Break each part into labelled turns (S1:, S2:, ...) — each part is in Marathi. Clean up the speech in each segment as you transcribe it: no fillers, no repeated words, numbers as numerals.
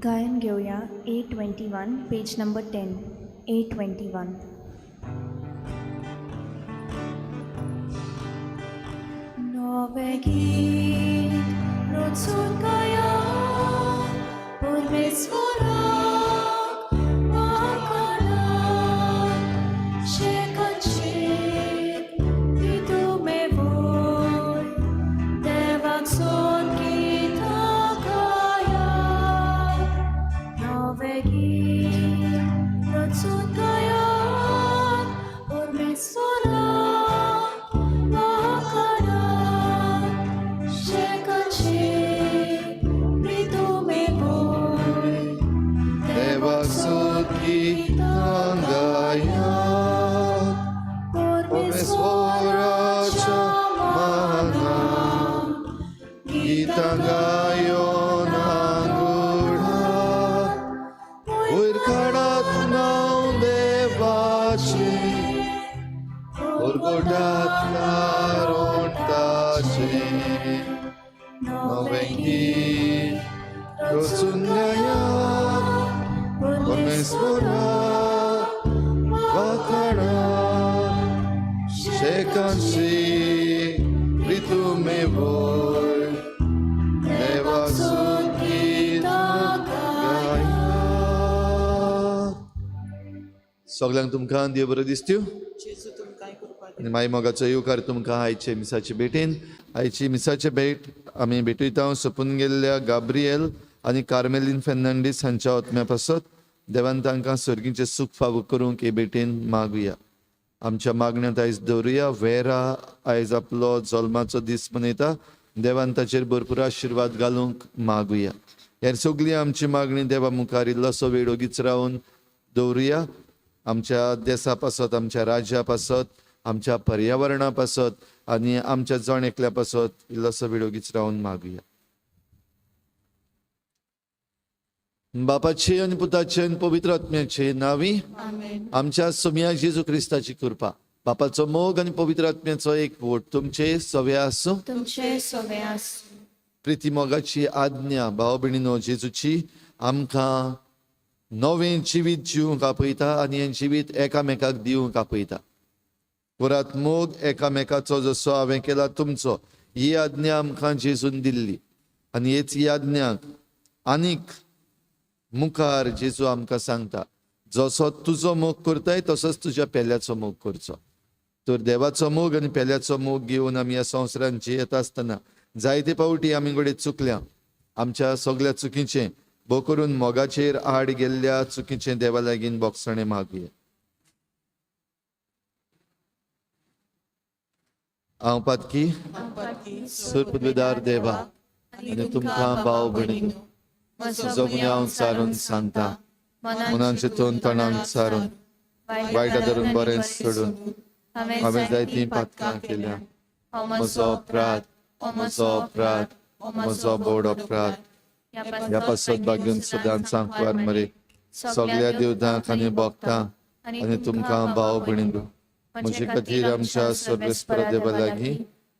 S1: गायन घेऊया A21 page number 10 A21. Nove git rotsun kaya Purvesvarak Mahakanan Shekanchit Vitumevoi Devak son gita kaya Nove git rotsun kaya Purvesvarak Mahakanan Shekanchit Vitumevoi
S2: Devak son gita kaya Purvesvaracha Mahanam Gita gayon angura Urkadat naum devachi Urgodat narontachi Novengi Rosungaya Purvesvara Vakara Shekanshi Ritumevoi Devak son gita kaya. सगळ्यांक तुमकां देव बरो दिसत्यो आनी मागीर मोगाचो येवकार तुमकां आयचे मिसाचे भेटेन. आयची मिसाचे भेट आमी भेटयता सोंपून गेल्ल्या गाब्रिएल आनी कार्मेलीन फेर्नांडीस हांच्या आत्म्या पासत. देवान तांकां सर्गीचें सूख फावो करूंक हे भेटेन मागुया. आमच्या मागण्यांत आयज दवरुया. वेरा आयज आपलो जल्माचो दीस मनयता. देवान ताचेर भरपूर आशिर्वाद घालूंक मागुया. हेर सगळी आमची मागणी देवा मुखार इल्लोसो वेळ ओगीच रावन दवरुया. आमच्या देशा पासत, आमच्या राज्या पासत, आमच्या पर्यावरणा पासत आनी आमच्या जण एकल्या पासत इल्लोसो वेळ ओगीच रावन मागुया. बापाचे आनी पुताचे आनी पवित्र आत्म्याचे नांवी. आमच्या सोम्या जेजू क्रिस्ताची कृपा, बापाचो मोग आनी पवित्र आत्म्याचो एक वोट तुमचे सवे आसूं.
S1: तुमचे सवे आसूं.
S2: प्रिती मोगाची आज्ञा भाव भयणीनो जेजूची आमकां नवें जिवीत जिवंक आपयता आनी हें जिवीत एकामेकाक दिवंक आपयता. पुरात मोग एकामेकाचो जसो हांवें केला तुमचो, ही आज्ञा आमकां जेजून दिल्ली आनी हेच आज्ञाक आनीक मुखार जेजू आमकां सांगता, जसो तुजो मोग करताय तसोच तुज्या पेल्याचो मोग करचो. तर देवाचो मोग आनी पेल्याचो मोग घेवन आमी ह्या संवसारांत जियेता आसतना जायते पावटी आमी घडये चुकल्या. आमच्या सगळ्या चुकीचें भोव करून मोगाचेर आड गेल्ल्या चुकीचें देवा लागीं बोगसणें मागुया. हांव पातकी सुरपदविदार देवा आनी तुमकां भाव भयणीनो म्हजो गुन्यांव हांव सारून सांगता. मनान चिंतून तोंडान सारून वायटा धरून बरें सोडून हांवें जायतीं पातकां केल्या. म्हजो अपराध म्हजो बोड अपराध ह्या पासत भाग्यून सदांच सांगवार मरे सगळ्या देवतांक आनी भक्तांक आनी तुमकां भाव भयणीनो म्हजे खातीर आमच्या सर्वेस्परा देवा लागीं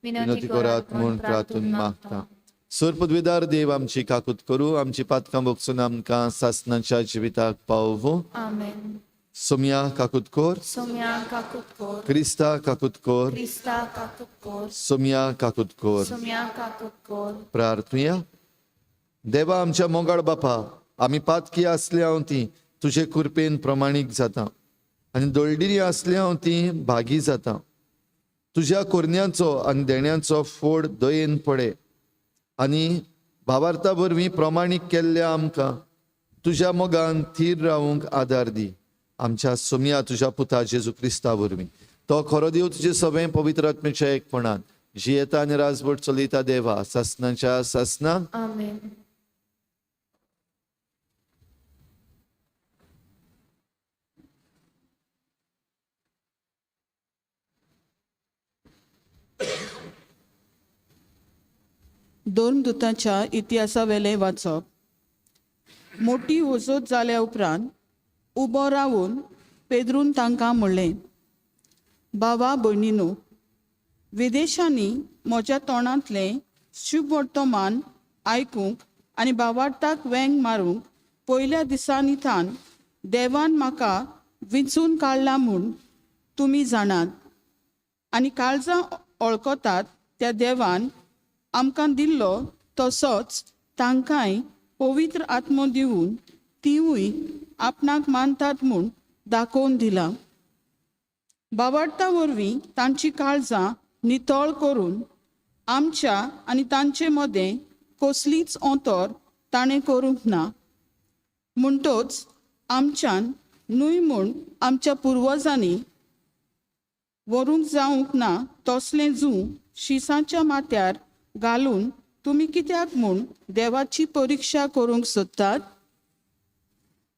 S2: विनंती करात म्हूण प्रार्थून मागता. सुरपदविदार देव आमची काकूत करूं, आमची पातकां भोगसून आमकां सासणाच्या जिविताक पावूं.
S1: आमेन.
S2: सोम्या काकूत कोर,
S1: सोम्या काकूत कोर.
S2: क्रिस्ता काकूत कोर,
S1: क्रिस्ता काकूत कोर.
S2: सोम्या काकूत कोर.
S1: सोम्या काकूत कोर.
S2: प्रार्थुया. देवा आमच्या मोगाळ बापा, आमी पातकी आसली हांव ती तुजे कृपेन प्रमाणीक जाता आनी दळडिरी आसली हांव ती भागी जाता. तुज्या कोरन्याचो आनी देण्याचो फोड दयेन पडे आनी भावार्था वरवीं प्रमाणीक केल्ल्या आमकां तुज्या मोगान थीर रावूंक आदार दी. आमच्या सोम्या तुज्या पुता जेजू क्रिस्ता वरवीं तो खरो देव तुजे सगळें पवित्र आत्म्याच्या एकपणान जियेता आनी राजवट चलयता देवा सासणाच्या सासणाक.
S1: आमेन.
S3: दोन दुतांच्या इतिहासावेलें वाचप. मोठी वजत जाल्या उपरांत उबो रावून पेद्रून तांकां म्हणलें, भावा भयणीनो, विदेशांनी म्हज्या तोंडांतलें शुभ वर्तमान आयकूंक आनी भावार्थाक वेंग मारूंक पयल्या दिसांनीथान देवान म्हाका विंचून काडला म्हूण तुमी जाणात, आनी काळजां वळखतात त्या देवान आमकां दिल्लो तसोच तांकांय पवित्र आत्मो दिवन तिवूय आपणाक मानतात म्हूण दाखोवन दिला. बावार्ता वरवीं तांची काळजां नितळ करून आमच्या आनी तांचे मदें कसलीच ओंतोर ताणें करूंक ना. म्हणटोच आमच्यान न्हय म्हूण आमच्या पुर्वजांनी व्हरूंक जावंक ना तसलें जूं शिसाच्या माथ्यार घालून तुमी कित्याक म्हूण देवाची परिक्षा करूंक सोदतात?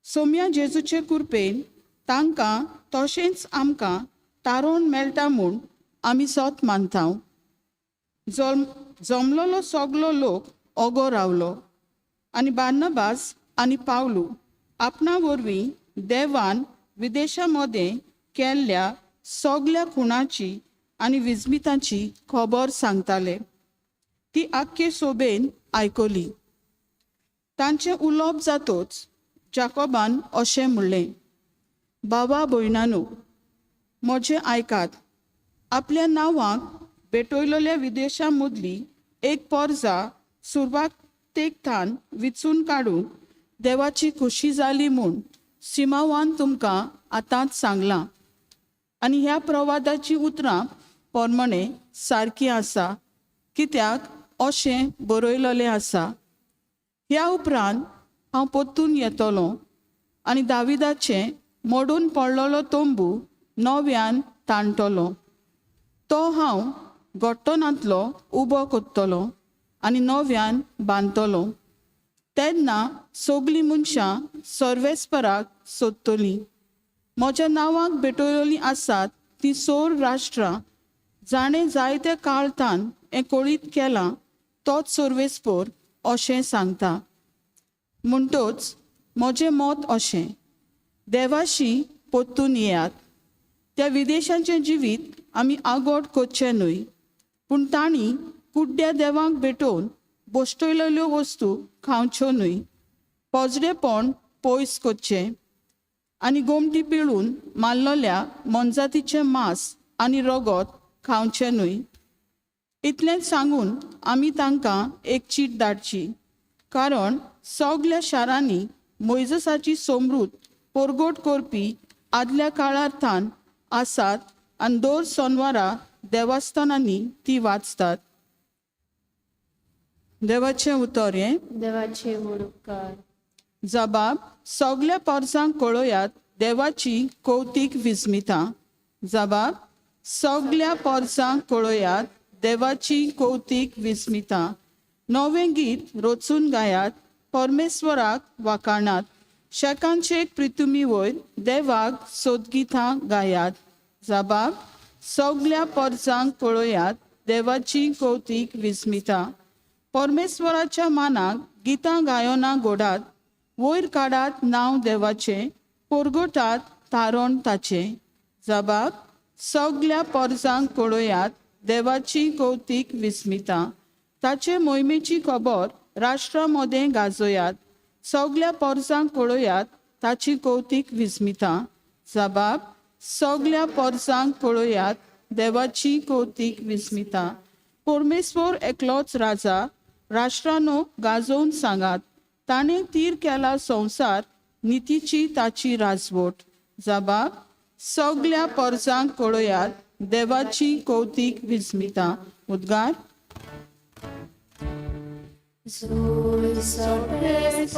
S3: सोम्या जेजूचे कृपेन तांकां तशेंच आमकां तारोन मेळटा म्हूण आमी सोत मानता. जमलोलो सगलो लोक ओगो रावलो, आनी बार्नबास आनी पावलू आपणा वरवीं देवान विदेशा मदें केल्ल्या सगल्या खुणाची आनी विजमितांची खबर सांगताले. ती आख्खे सोबेन आयकली. तांचें उलोवप जातोच जाकोबान अशें म्हणलें, बाबा भयणानो, म्हजें आयकात. आपल्या नांवाक भेटयलोल्या विदेशां मदली एक पर्जा सुरवातेकथान विचून काडून देवाची खुशी जाली म्हूण सिमावान तुमकां आतांच सांगलां. आनी ह्या प्रवादाची उतरां पोरमणे सारकीं आसा, कित्याक अशें बरयलोलें आसा. ह्या उपरांत हांव परतून येतलों आनी दाविदाचें मोडून पडलोलो तोंबू नव्यान ताणटलो. तो हांव घोट्टोनांतलो उबो कोत्तलो आनी नव्यान बांदतलो. तेन्ना सगलीं मनशां सर्वेस्पराक सोदतलीं. म्हज्या नांवाक भेटयलोलीं आसात तीं सोर राष्ट्रां जाणें जायते काळांतन हें कळीत केलां तोच सर्वेस्पर अशें सांगता. म्हणटोच म्हजें मत अशें, देवाशी परतून येयात. त्या विदेशांचें जिवीत आमी आगोड करचें न्हय, पूण तांणी कुड्ड्या देवाक भेटोवन बोश्टयलेल्यो वस्तू खावच्यो न्हय. पोजडेपण पयस करचें आनी गोमटी पिळून मारलोल्या मनजातीचें मांस आनी रगत खावचें न्हय. इतलेंच सांगून आमी तांकां एक चीट धाडची, कारण सगल्या शारांनी मोइजेसाची समृद्ध परगट करपी आदल्या काळांतन आसात आनी दर सोनवारा देवस्थानांनी ती वाचतात. देवाचें उतर हें.
S4: देवाचे उपकार.
S3: जबाब, सगल्या पर्जांक कळयात देवाची कौतीक विस्मिता. जबाब, सगल्या पर्जांक कळयात देवाची कौतीक विस्मिता. नवें गीत रचून गायात, परमेश्वराक वाखाणात. शेकांचे प्रितुमी वयर देवाक सोदगितां गायात. जबाब, सगल्या पर्जांक कळयात देवाची कौतीक विस्मिता. परमेश्वराच्या मानाक गितां गायोना गोडात. वयर काडात नांव देवाचें, परगटात तारण ताचें. जबाब, सगल्या पर्जांक कळयात देवाची कौतीक विस्मिता. ताचे मोहिमेची खबर राष्ट्रां मदें गाजोयात. सगल्या पर्जांक कळयात ताची कौतीक विस्मिता. जबाब, सगल्या पर्जांक कळयात देवाची कौतीक विस्मिता. परमेश्वर एकलोच राजा, राष्ट्रांनो गाजोवन सांगात. ताणें तीर केला संवसार, नितीची ताची राजवट. जबाब, सगल्या पर्जांक कळयात देवाची कौतीक विस्मिता. उद्गार.
S4: Soy sorbesporak,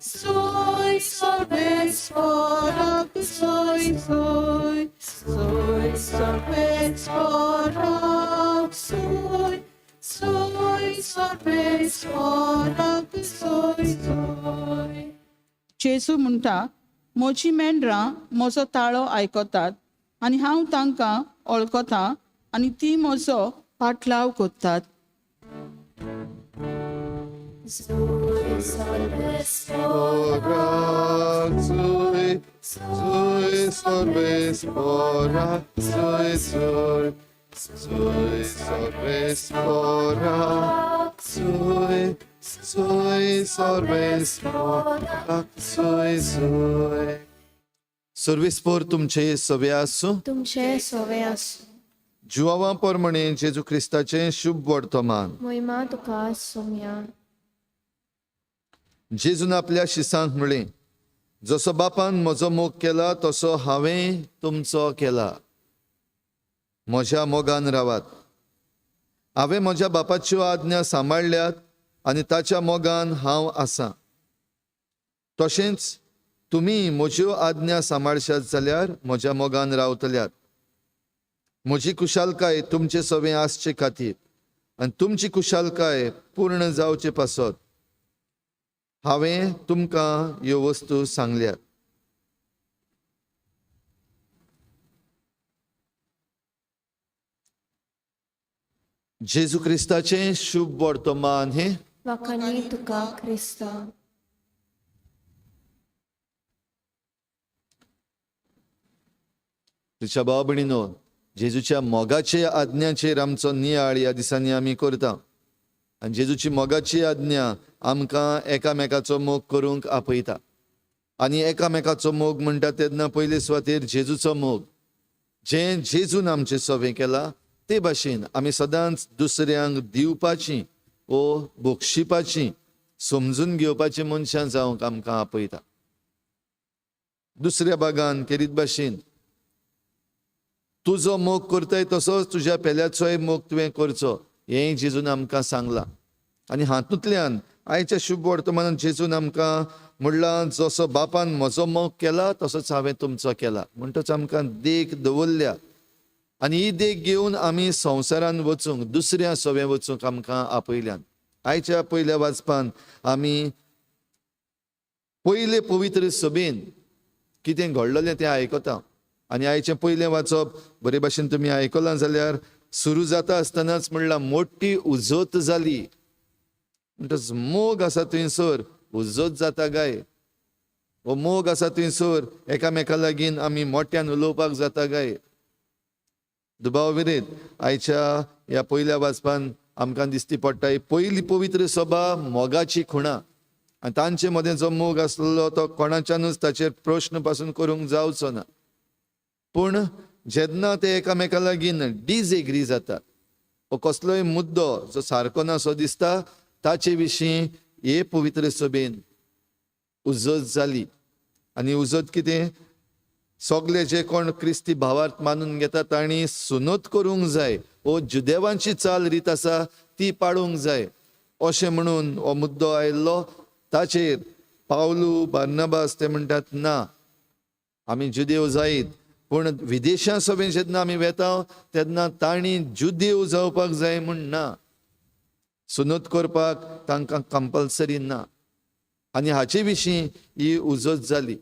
S4: soy sorbesporak, soy sorbesporak, soy sorbesporak, soy.
S3: जेजू म्हणटा, म्हजी मेंढरां म्हजो ताळो आयकतात आनी हांव तांकां वळखतां आनी ती म्हजो पाटलाव करतात.
S4: Soy
S2: Sporak, soy sorbesporak, soy sorbesporak, soy Sui sorvespor, sui sui. Sorvespor तुमचे सवे आसूं.
S4: तुमचे सोवे आसूं.
S2: जुवावां पोरमणे जेजू क्रिस्ताचें शुभ वर्तमान.
S4: मोहिमा तुका सोम्या.
S2: जेजून आपल्या शिसांक म्हणलें, जसो बापान म्हजो मोग केला तसो हांवें तुमचो केला. म्हज्या मोगान रावात. हांवें म्हज्या बापाच्यो आज्ञा सांबाळल्यात आनी ताच्या मोगान हांव आसां. तशेंच तुमी म्हज्यो आज्ञा सांबाळशात जाल्यार म्हज्या मोगान रावतल्यात. म्हजी कुशालकाय तुमचे सवे आसचे खातीर आनी तुमची कुशालकाय पूर्ण जावचे पासत हांवें तुमकां ह्यो वस्तू सांगल्यात. जेजू क्रिस्ताचें शुभ वर्तमान हे
S4: वखणी तुका क्रिस्त.
S2: तुझ्या भाव भयणीनो, जेजूच्या मोगाचे आज्ञाचेर आमचो नियाळ ह्या दिसांनी आमी करता. आनी जेजूची मोगाची आज्ञा आमकां एकामेकाचो मोग करूंक आपयता. आनी एकामेकाचो मोग म्हणटा तेन्ना पयले सुवातेर जेजूचो मोग. जें जेजून आमचें सवें केलां ते भाशेन आमी सदांच दुसऱ्यांक दिवपाची वो बक्षिपाची समजून घेवपाची मनशां जावंक आमकां आपयता. दुसऱ्या भागान केरीत भाशेन तुजो मोग करताय तसोच तुज्या पेल्याचोय मोग तुवें करचो हें जेजून आमकां सांगलां. आनी हातूंतल्यान आयच्या शुभ वर्तमानांत जेजून आमकां म्हणलां, जसो बापान म्हजो मोग केला तसोच हांवें तुमचो केला. म्हणटच आमकां देख दवरल्या आनी ही देख घेवन आमी संवसारान वचूंक दुसऱ्या सवें वचूंक आमकां आपयल्यान. आयच्या पयल्या वाचपान आमी पयले पवित्र सभेन कितें घडलेलें तें आयकता. आनी आयचें पयलें वाचप बरे भाशेन तुमी आयकलां जाल्यार सुरू जाता आसतनाच म्हणलां मोठी उजत जाली. म्हणटच मोग आसा थंयसर उजत जाता गाय. हो मोग आसा थंयसर एकामेका लागीं आमी मोठ्यान उलोवपाक जाता गाय. दुबाव विरेत आयच्या ह्या पयल्या वाचपान आमकां दिश्टी पडटा ही पयली पवित्र सभा मोगाची खुणा. आनी तांचे मदें जो मोग आसलेलो तो कोणाच्यानूच ताचेर प्रश्न पासून करूंक जावचो ना. पूण जेन्ना ते एकामेका लागीं डिजएग्री जातात वो कसलोय मुद्दो जो सारको ना सो दिसता ताचे विशीं हे पवित्र सभेन उजत जाली. आनी उजत कितें, सगळे जे कोण क्रिस्ती भावार्थ मानून घेता तांणी सुनोत करूंक जाय वो जुदेवांची चाल रीत आसा ती पाळूंक जाय अशें म्हणून हो मुद्दो आयिल्लो. ताचेर पावलू बार्नबास ते म्हणटात ना, आमी जुदेव जायत पूण विदेशां सभेन जेन्ना आमी वेता तेन्ना तांणी जुदेव जावपाक जाय म्हूण ना. सुनोत करपाक तांकां कंपल्सरी ना. आनी हाचे विशीं ही उजत जाली.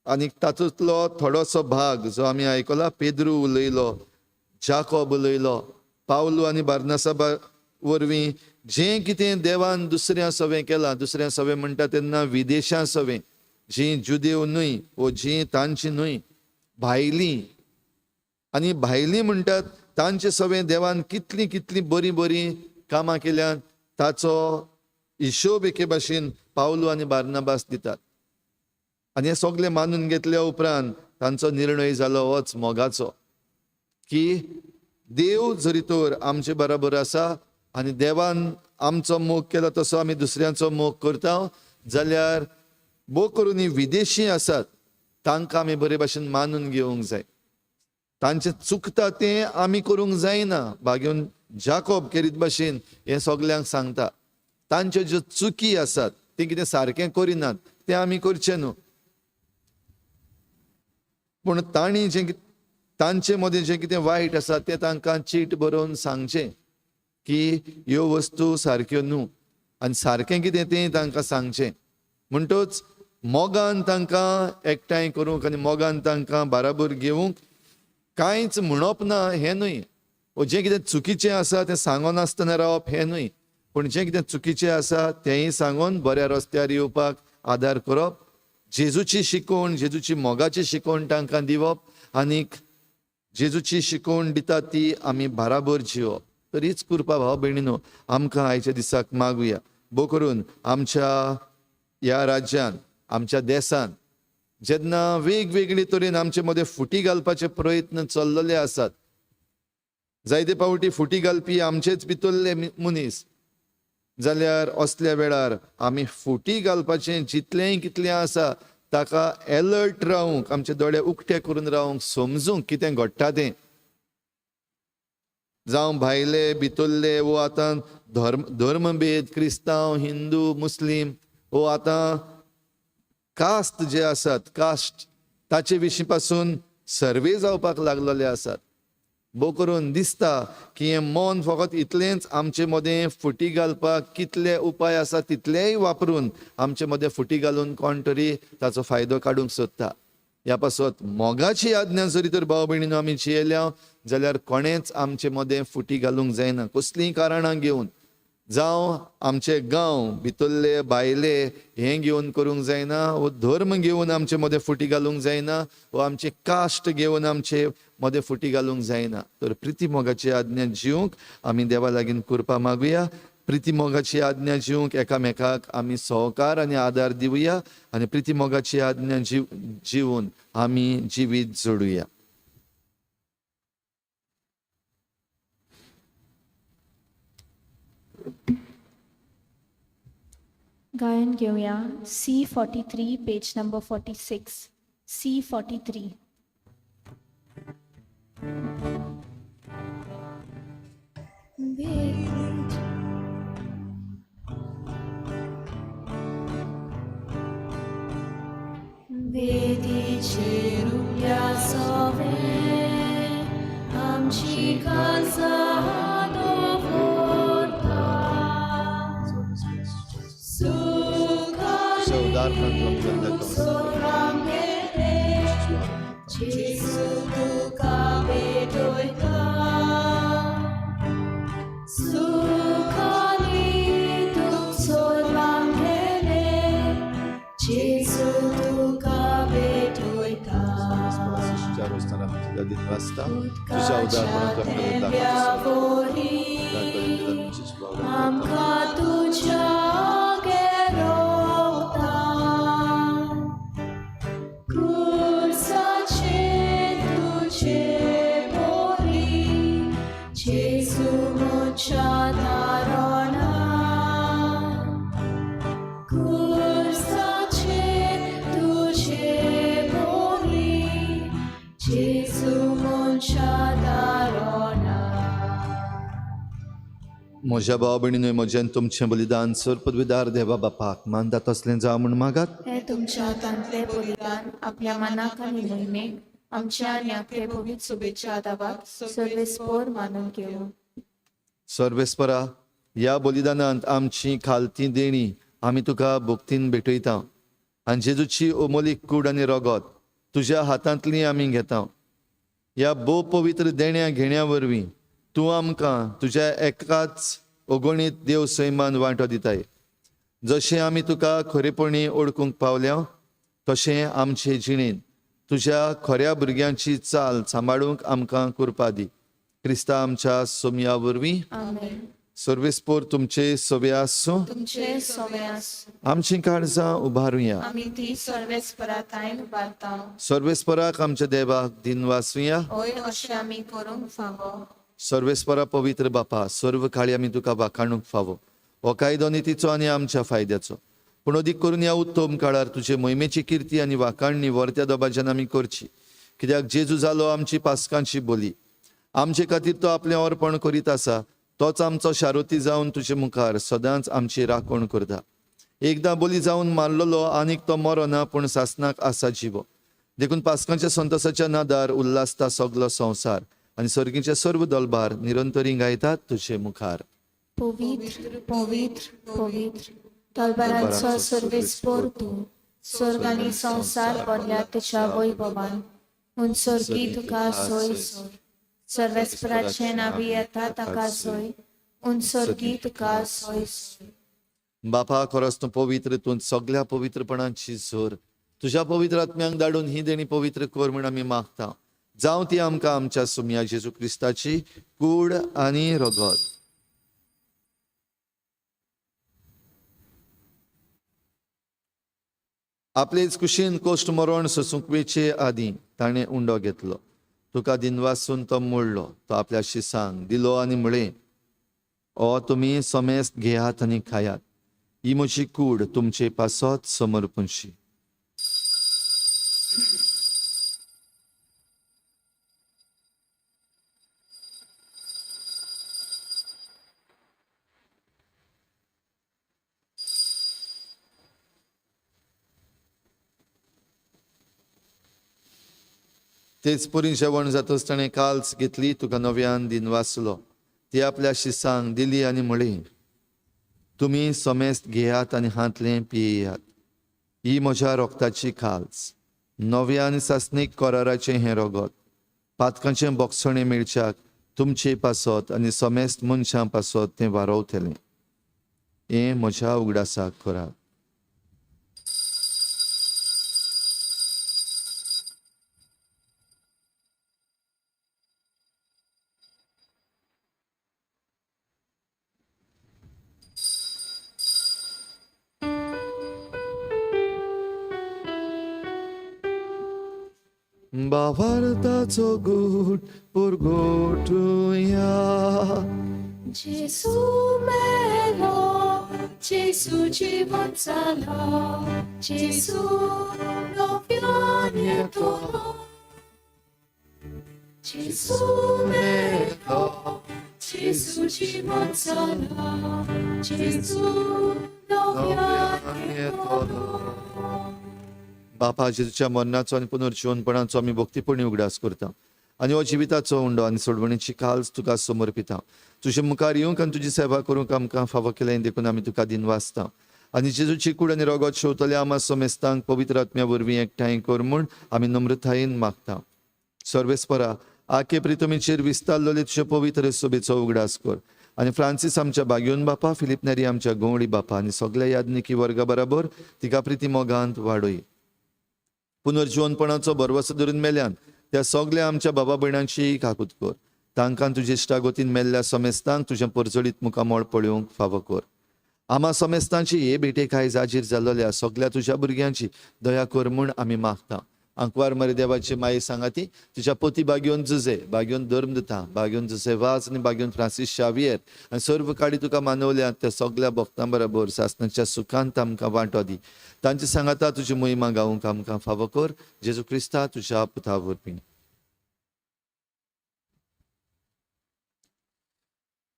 S2: आनी तातूंतलो थोडोसो भाग जो आमी आयकला, पेद्रू उलयलो, जाकोब उलयलो, पावलू आनी बार्नबासा वरवीं जें कितें देवान दुसऱ्या सवें केलां, दुसऱ्या सवें म्हणटा तेन्ना विदेशां सवें जीं जुदेव न्हय वो जीं तांची न्हय भायलीं. आनी भायलीं म्हणटात तांचे सवें देवान कितलीं कितलीं बरीं बरीं कामां केल्यात ताचो हिशोब एके भाशेन पावलू आनी बार्नबास दितात. आनी हे सगळे मानून घेतल्या उपरांत तांचो निर्णय जालो होच मोगाचो की देव जरी तर आमचे बरोबर आसा आनी देवान आमचो मोग केला तसो आमी दुसऱ्यांचो मोग करता जाल्यार भोव करून ही विदेशी आसात तांकां आमी बरे भाशेन मानून घेवंक जाय. तांचें चुकता तें आमी करूंक जायना. भाग्यून जाकोब केरीत भाशेन हें सगल्यांक सांगता. तांच्यो ज्यो चुकी आसात तें कितें सारकें करिनात तें आमी करचें न्हू. पूण तांणी जें तांचे मदें जें कितें वायट आसा तें तांकां चीट बरोवन सांगचें की ह्यो वस्तू सारक्यो न्हू आनी सारकें कितें तें तांकां सांगचें. म्हणटच मोगान तांकां एकठांय करूंक आनी मोगान तांकां बाराबर घेवंक कांयच म्हणप ना हें न्हय. वो जें कितें चुकीचें आसा तें सांगोन आसतना रावप हें न्हय. पूण जें कितें चुकीचें आसा तेंय सांगोन बऱ्या रस्त्यार येवपाक आदार करप. जेजूची शिकवण, जेजूची मोगाची शिकवण तांकां दिवप आनीक जेजूची शिकवण दिता ती आमी बाराबर जिवप. तर हीच कृपा भाव भयणीनो आमकां आयच्या दिसाक मागुया. भोव करून आमच्या ह्या राज्यान आमच्या देशान जेन्ना वेगवेगळे तरेन आमचे मदें फुटी घालपाचे प्रयत्न चल्लेले आसात, जायते फावटी फुटी घालपी आमचेच भितरले मनीस, जाल्यार असल्या वेळार आमी फुटी घालपाचें जितलेंय कितलें आसा ताका अलर्ट रावूंक, आमचे दोळे उक्ते करून रावूंक, समजूंक कितें घडटा तें, जावं भायले भितरले वो आतां धर्मभेद, क्रिस्तांव, हिंदू, मुस्लीम, वो आतां कास्ट जे आसात, कास्ट ताचे विशीं पासून सर्वे जावपाक लागलेले आसात. भोव करून दिसता की हें मन फकत इतलेंच आमचे मदें फुटी घालपाक कितले उपाय आसा तितलेय वापरून आमचे मदें फुटी घालून कोण तरी ताचो फायदो काडूंक सोदता. ह्या पासत मोगाची आज्ञा जरी तर भाव भयणीनो आमी जियेल्या जाल्यार कोणेच आमचे मदें फुटी घालूंक जायना, कसलींय कारणां घेवन, जावं आमचे गांव भितरले भायले हें घेवन करूंक जायना, वो धर्म घेवन आमचे मदें फुटी घालूंक जायना, वो आमचे कास्ट घेवन आमचे मदें फुटी घालूंक जायना. तर प्रिती मोगाची आज्ञा जिवंक आमी देवा लागीं कृपा मागुया. प्रिती मोगाची आज्ञा जिवंक एकामेकाक आमी सहकार आनी आदार दिवया आनी प्रिती मोगाची आज्ञा जिवन आमी जिवीत जोडुया.
S1: गायन घेऊया C43 पेज नंबर 46. C43.
S4: वेदीचेर उबल्या सोवे आमची काळजां दवरता. जेसू तुका भेटोयता. सुखानी तुक सोदवांक गेले, जेसू तुका भेटोयता.
S2: तुझ्या
S4: आमकां तुज्या गेरोवता. कुर्साचेर तुजे बोरी, जेसू म्हज्या दारोना. कुर्साचेर तुजे बोरी, जेसू म्हज्या दारोना.
S2: म्हज्या भाव भयणीनो, म्हजें तुमचें बलिदान सर पदवीदार देवा बापाक मानता तसलें जावं म्हूण मागात.
S1: हे तुमच्या हातांतले बलिदान आपल्या मनाक आनी मोहिमेक आमच्या आनी आपले भोवीत शुभेच्छा दाबाक सर्वेस्पोर मानून घेऊ.
S2: सर्वेस्परा, ह्या बलिदानांत आमची खालती देणी आमी तुका भक्तीन भेटयता आनी जेजूची ओमोलीक कूड आनी रगत तुज्या हातांतली आमी घेता. ह्या भोव पवित्र देण्या घेण्या वरवीं तूं आमकां तुज्या एकाच अगणीत देव सैमान वांटो दिताय. जशें आमी तुका खरेपणी ओळखूंक पावल्या तशें आमचे जिणेंत तुज्या खऱ्या भुरग्यांची चाल सांबाळूंक आमकां कृपा दी. क्रिस्ता आमच्या सोमया वरवीं
S1: आमेन.
S2: सर्वेस्पोर तुमचे सवे आसूं.
S1: तुमचे सोवे आसूं.
S2: आमची काळजां उबारुया.
S1: आमी ती सर्वेस्परातायेन उबारता.
S2: सर्वेस्पराक आमच्या देवाक दिन वाचुया.
S1: होय अशें आमी करूंक फावो.
S2: सर्वेस्परा पवित्र बापा, सर्व काळी आमी तुका वाखाणूंक फावो. हो कायदो नितीचो आनी आमच्या फायद्याचो. पूण अदीक करून ह्या उत्तम काळार तुजे मोहिमेची किर्ती आनी वाखाणणी वर्त्या दोबाज्यान आमी करची. कित्याक जेजू जालो आमची पासकांची बोली. आमचे खातीर तो आपलें अर्पण करीत आसा. तोच आमचो शारोती जावन तुजे मुखार सदांच आमची राखण करता. एकदां बली जावन मारलेलो आनीक तो मरो ना, पूण सासनाक आसा जिवो. देखून पासकांच्या संतोसाच्या नादार उल्हासता सगलो संवसार आनी सर्गीचे सर्व दलबार निरंतरी गायतात तुजे मुखार.
S1: पवित्र पवित्र पवित्र दलबारांचो सर्वेस्पोर तूं. स्वर्ग आनी संवसार भरल्या तुज्या वैभवान. उंचोरगी तुका सोय सोय. सर्वेस्पराचें नावी येता ताका सोय. उंचोरगी तुका सोय सोय.
S2: बापा, खरोच तूं पवित्र, तूं सगळ्या पवित्रपणाची झर तुज्या पवित्र आत्म्यांक धाडून ही देणी पवित्र कर म्हूण आमी मागता. जावं ती आमकां आमच्या सुमया जेजू क्रिस्ताची कूड आनी रगत. आपलेच कुशीन कोश्ट मरोण सुसुंकवेचे आदीं ताणें उंडो घेतलो. तुका दिनवासून तो मोडलो. तो आपल्या शिसांक दिलो आनी म्हळें, ओ तुमी समेस्त घेयात आनी खायात. ही म्हजी कूड तुमचे पासत समर्पणशी. तेच परी जेवण जातच ताणें काल्स घेतली, तुका नव्यान दिन वाचलो. ती आपल्या शिसांक दिली आनी म्हळें, तुमी समेस्त घेयात आनी हातलें पियेयात. ही म्हज्या रोगताची काल्स, नव्या आनी सासणीक कराराचें हें रगत. पातकांचें बोगसणें मेळच्याक तुमचे पासत आनी समेस्त मनशां पासत तें वारोवतलें. हें म्हज्या उगडासाक करात. बावार्ताचो गूट पुरगोटुया.
S4: Gesù melo, Gesù জীবন চালো, Gesù নবিয়ানে তোলো. Gesù melo, Gesù জীবন চালো, Gesù নবিয়ানে তোলো.
S2: बापा जेजूच्या मरणाचो आनी पुनर्जीवनपणाचो आमी भक्तीपणी उगडास करता आनी हो जिविताचो उंडो आनी सोडवणेची काल्स तुका समर्पिता. तुजे मुखार येवंक आनी तुजी सेवा करूंक आमकां फावो केलें देखून आमी तुका दिन वाचता. आनी जेजूची कूड आनी रगत शेवतले आमा समेस्तांक पवित्र आत्म्या वरवीं एकठांय कर म्हूण आमी नम्रतायेन मागता. सर्वेस्परा आखे प्रितमेचेर विस्तारलेले तुजे पवित्र सोबेचो उगडास कर. आनी फ्रांसीस आमच्या बागयोन बापा, फिलिप नेरी आमच्या गोवळी बापा आनी सगळ्या यादनिकी वर्गा बराबर तिका प्रिती मोगांत वाडय. पुनर्जीवनपणाचो भरवसो धरून मेल्यान त्या सगळ्या आमच्या बाबा भयणांची काकूत कर. तांकां तुजे इश्टागोतीन मेल्ल्या समेस्तांक तुजें परजळीत मुखामोळ पळोवंक फावो कर. आमा समेस्तांची हे भेटेक आयज हाजीर जाल्ल्या सगळ्या तुज्या भुरग्यांची दया कर म्हूण आमी मागता. अंकवार मरे देवाची माये सांगाती तुज्या पोती बागयोन जुजे, बागयोन धर्म दिता, बागयोन जुसे वाज आनी बागयोन फ्रांसीस शावियर आनी सर्व काडी तुका मानवल्या त्या सगळ्या भक्तां बरोबर सासणाच्या सुखांत आमकां वांटो दी. तांची सांगाता तुजी मोहिमा गावूंक आमकां फावो कर. जेजू क्रिस्ता तुज्या पुता वरवीं.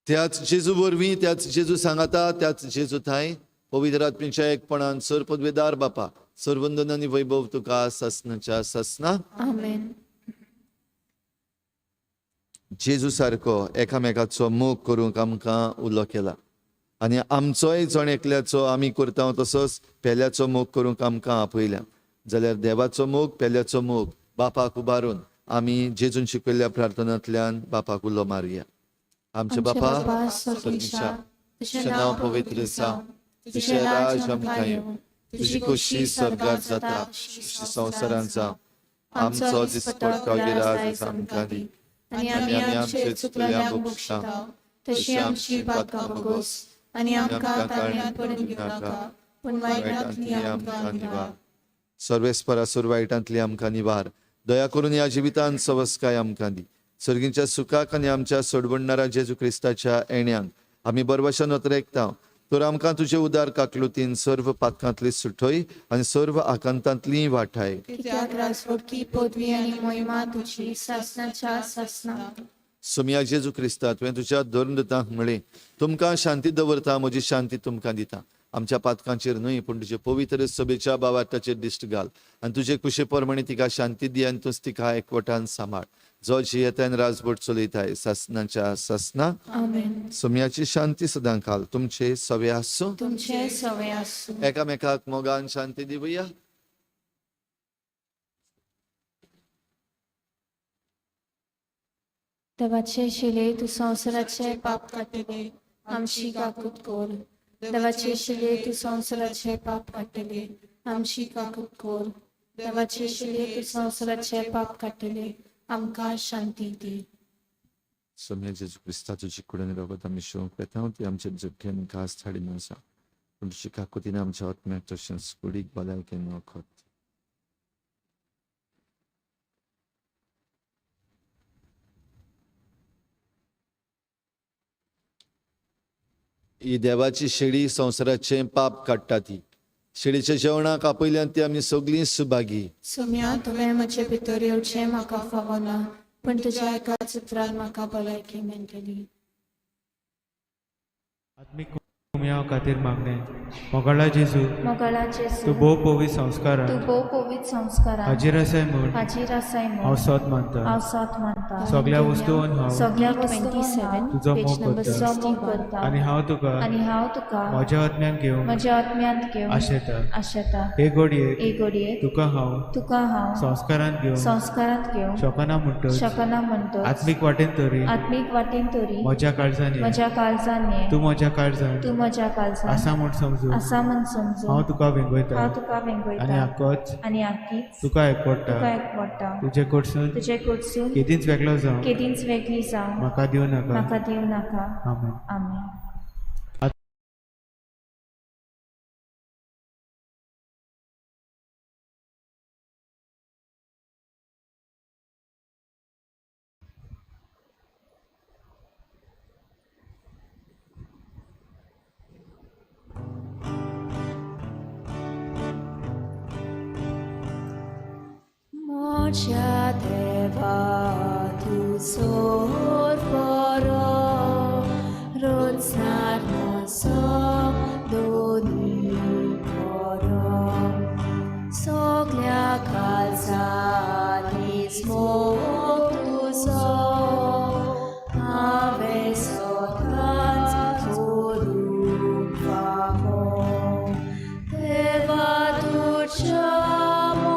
S2: त्याच जेजू वरवीं, त्याच जेजू सांगाता, त्याच जेजू थाय पवित्र आत्म्याच्या एकपणान सर पदवेदार बापा, सर्वंदन आनी वैभव तुका ससनाच्या ससना.
S1: आमेन.
S2: जेजू सारको एकामेकाचो मोग करूंक आमकां उलो केला आनी आमचोय जण एकल्याचो आमी करता तसोच पेल्याचो मोग करूंक आमकां आपयल्या. जाल्यार देवाचो मोग, पेल्याचो मोग बापाक उबारून आमी जेजून शिकयल्ल्या प्रार्थनांतल्यान बापाक उलो मारया. आमचे बापा स्वर्गीच्या, तुजें नांव पवित्र जावं, तुजें राज आमकां येवं, तुजी खोशी स्वर्गांत जाता तशी संवसारांत जावं. आमचो दिसपडटो गिराय आमकां दी
S1: आनी आमी आमचे चुकल्यांक बक्षिता तशी आमची पातकां बगोस आनी आमकां ताळ्यांत पडून घेवं नाका पूण वायटांतली आमकां निवार.
S2: सर्वेस्परा सुरवायटांतली आमकां निवार. दया करून ह्या जिवितांत सवस्काय आमकां दी. सर्गीच्या सुखाक आनी आमच्या सोडवणणाऱ्या जेजू क्रिस्ताच्या येण्याक आमी बरवशान वतरेकता. तर आमकां तुजे उदार काकलुतीन सर्व पातकांतली सुटय आनी सर्व आकांतांतली वाटाय.
S1: कित्याक राजवटकी पदवी आनी मोहिमा तुजी सासणाच्या सासना.
S2: सुमया जेजू क्रिस्ता तुवें तुज्या धर्मदूतांक म्हळें, तुमकां शांती दवरता, म्हजी शांती तुमकां दिता. आमच्या पातकांचेर न्हय पूण तुजे पवित्र सभेच्या बावाटाचेर दिश्ट घाल आनी तुजे कुशे प्रमाणे तिका शांती दी आनी तुज तिका एकवटान सांबाळ. जो जियेतान राजवट चलयताय सासनाच्या सासना.
S1: आमेन.
S2: सुमयाची शांती सदां घाल तुमचे सवे आसूं.
S1: तुमचे सवय आसूं.
S2: एकामेकाक मोगान शांती दिवया.
S1: देवाचे शिले तू संवसाराचे पाप काडटले आमची काकूत कर. देवाचे शिले तू संवसाराचे पाप काडटले आमची काकूत कर. देवाचे शिले तू संवसाराचे पाप काडटले आमकां शांती दी.
S2: सुमया जेजू क्रिस्ता तुजी कुडीन रगत आमी शिवंक येता ती आमचे जखेन घास थाडीन आसा. तुमची काकुतीन आमच्या आत्म्याक तशेंच कुडीक भलायकेन वखद. ही देवाची शेळी संवसाराचे पाप काडटा ती. शेळीच्या जेवणाक आपयल्यान ती आमी सगळीं सुभागी.
S1: सुम्या तुवें म्हजे भितर येवचें म्हाका फावो ना, पण तुज्या एकाच उतरान म्हाका भलायकी मेळटली.
S5: आत्मिक कुमया खातीर मागणे. मोगाळा जेजू,
S1: मोगाळा जेजू,
S5: तूं भोव पवित्र संस्कारान
S1: तूं भोव पवित्र संस्कारान
S5: हाजीर आसाय म्हूण
S1: हाजीर आसाय
S5: हांव
S1: म्हूण
S5: सोत मानता.
S1: हांव साथ मानता.
S5: सगळ्या वस्तूंत हांव
S1: सगळ्या वस्तूंत
S5: तुजो
S1: पेज
S5: मोग
S1: नंबर
S5: करता.
S1: 6 मोग करता.
S5: आनी हांव तुका
S1: आनी हांव तुका
S5: म्हज्या आत्म्यान घेवन
S1: म्हज्या आत्म्यांत घेवन
S5: आशेता.
S1: आशेता.
S5: हे घडयेक
S1: एक घडये
S5: तुका हांव
S1: तुका हांव
S5: संस्कारान घेवन
S1: संस्कारांत घेवन
S5: शकना म्हणटच
S1: शकना म्हणटोच
S5: आत्मीक वाटेन तरी
S1: आत्मीक वाटेन तरी
S5: म्हज्या काळजांनी
S1: म्हज्या काळजान ये.
S5: तूं म्हज्या काळजान
S1: तूं म्हज्या काळजान
S5: आसा म्हूण समजून
S1: आसा म्हूण समजून
S5: हांव तुका वेंगयता.
S1: हांव तुका
S5: आनी
S1: वेंगयता
S5: आक्कोच
S1: आनी आख्खीच
S5: तुका
S1: तुका
S5: एकपडटा.
S1: एकवडटा.
S5: तुजे कडसून
S1: तुजे कडसून
S5: केदींच वेगळो जावं
S1: केदींच वेगळी जावं
S5: म्हाका दिवं नाका.
S1: म्हाका दिवं नाका.
S5: आमेन.
S1: आमेन. Moja deva tu sor poro rodzar noso doni poro soglia calzani smog tu so ave sotan sorum famo deva tu chamo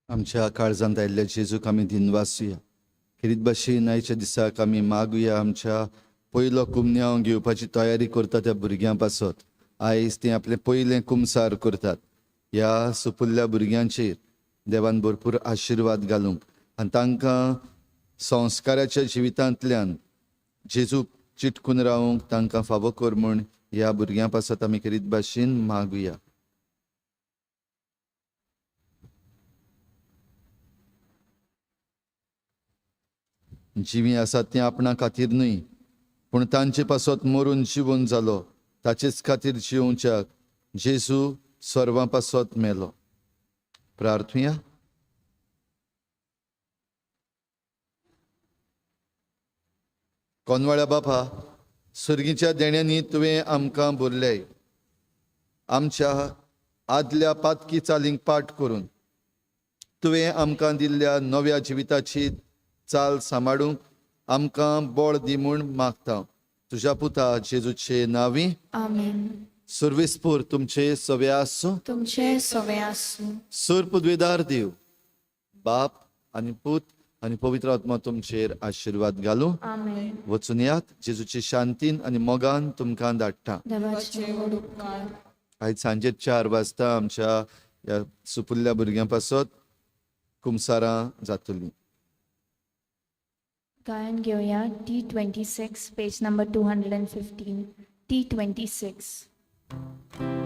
S2: आमच्या काळजांत आयिल्ल्या जेजूक आमी दिनवासुया. खेरीत भाशेन आयच्या दिसाक आमी मागुया आमच्या पयलो कुमन्यांव घेवपाची तयारी करता त्या भुरग्यां पासत. आयज ते आपलें पयलें कुमसार करतात. ह्या सुपुल्ल्या भुरग्यांचेर देवान भरपूर आशिर्वाद घालूंक आनी तांकां संस्काराच्या जिवितांतल्यान जेजूक चिटकून रावंक तांकां फावो कर म्हूण ह्या भुरग्यां पासत आमी खेरीत भाशेन मागुया. जिवी आसात तें आपणा खातीर न्हय, पूण तांचे पासत मरून जिवून जालो ताचेच खातीर जिवोवच्याक जेजू स्वर्गां पासत मेलो. प्रार्थुया. कोनवाळ्या बापा, सर्गीच्या देण्यांनी तुवें आमकां भरलें. आमच्या आदल्या पातकी चालींक पाट करून तुवें आमकां दिल्ल्या नव्या जिविताची चाल सांबाळूंक आमकां बळ दी म्हूण मागता. तुज्या पुता जेजूचे नांवी.
S1: आमेन.
S2: सर्वेस्पूर तुमचे सवे आसूं.
S1: तुमचे सवे आसूं.
S2: सर्पद्वेदार देव, बाप आनी पूत आनी पवित्र आत्मा तुमचेर आशिर्वाद घालूं.
S1: आमेन.
S2: वचून यात. जेजूचे शांतीन आनी मोगान तुमकां धाडटा.
S1: देवाचे व्हड उपकार.
S2: आयज सांजे 4 वाजता आमच्या ह्या सुपुल्ल्या भुरग्यां पासत कुमसारां जातलीं.
S1: गायन घेऊया T26 पेज नंबर 215 T26.